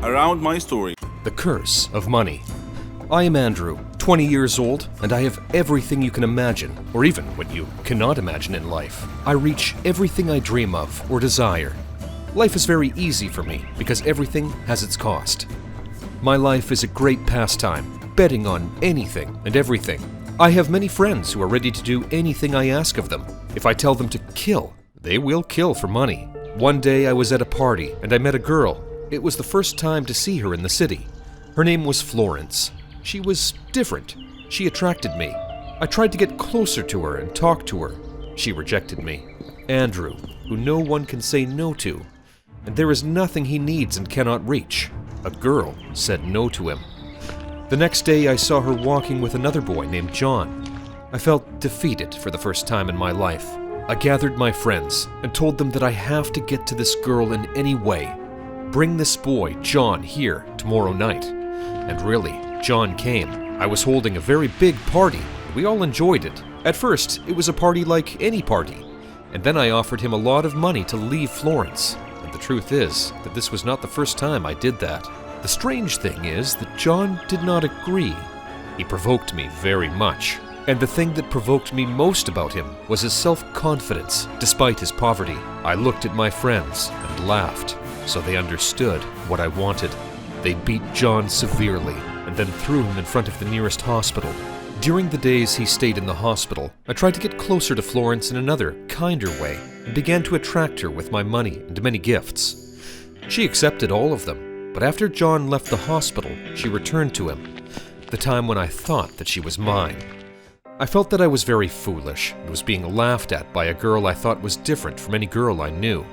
around my story. The Curse of Money. I am Andrew, 20 years old, and I have everything you can imagine, or even what you cannot imagine in life. I reach everything I dream of or desire. Life is very easy for me because everything has its cost. My life is a great pastime, betting on anything and everything. I have many friends who are ready to do anything I ask of them. If I tell them to kill, they will kill for money. One day I was at a party and I met a girl. It was the first time to see her in the city. Her name was Florence. She was different. She attracted me. I tried to get closer to her and talk to her. She rejected me. Andrew, who no one can say no to, and there is nothing he needs and cannot reach. A girl said no to him. The next day I saw her walking with another boy named John. I felt defeated for the first time in my life. I gathered my friends and told them that I have to get to this girl in any way. Bring this boy, John, here tomorrow night. And really, John came. I was holding a very big party. We all enjoyed it. At first, it was a party like any party. And then I offered him a lot of money to leave Florence. And the truth is that this was not the first time I did that. The strange thing is that John did not agree. He provoked me very much. And the thing that provoked me most about him was his self-confidence, despite his poverty. I looked at my friends and laughed, so they understood what I wanted. They beat John severely and then threw him in front of the nearest hospital. During the days he stayed in the hospital, I tried to get closer to Florence in another, kinder way, and began to attract her with my money and many gifts. She accepted all of them, but after John left the hospital, she returned to him, the time when I thought that she was mine. I felt that I was very foolish and was being laughed at by a girl I thought was different from any girl I knew.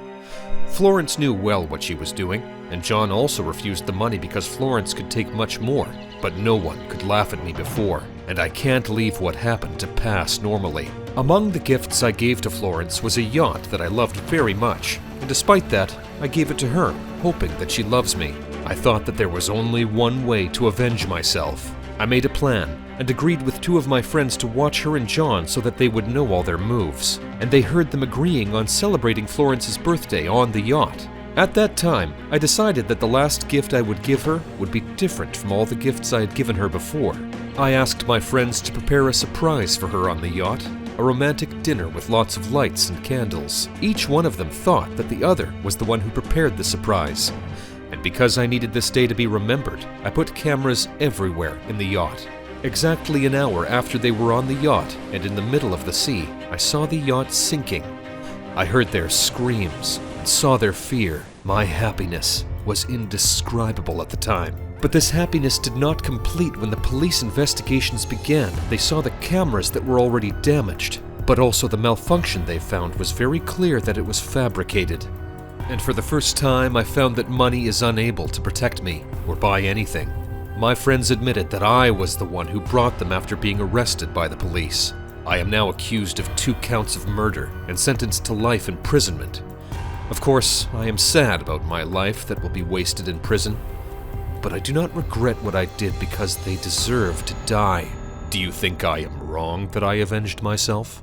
Florence knew well what she was doing, and John also refused the money because Florence could take much more, but no one could laugh at me before, and I can't leave what happened to pass normally. Among the gifts I gave to Florence was a yacht that I loved very much, and despite that, I gave it to her, hoping that she loves me. I thought that there was only one way to avenge myself. I made a plan and agreed with two of my friends to watch her and John so that they would know all their moves, and they heard them agreeing on celebrating Florence's birthday on the yacht. At that time, I decided that the last gift I would give her would be different from all the gifts I had given her before. I asked my friends to prepare a surprise for her on the yacht, a romantic dinner with lots of lights and candles. Each one of them thought that the other was the one who prepared the surprise. And because I needed this day to be remembered, I put cameras everywhere in the yacht. Exactly an hour after they were on the yacht and in the middle of the sea, I saw the yacht sinking. I heard their screams and saw their fear. My happiness was indescribable at the time. But this happiness did not complete when the police investigations began. They saw the cameras that were already damaged, but also the malfunction they found was very clear that it was fabricated. And for the first time, I found that money is unable to protect me or buy anything. My friends admitted that I was the one who brought them after being arrested by the police. I am now accused of 2 counts of murder and sentenced to life imprisonment. Of course, I am sad about my life that will be wasted in prison, but I do not regret what I did because they deserve to die. Do you think I am wrong that I avenged myself?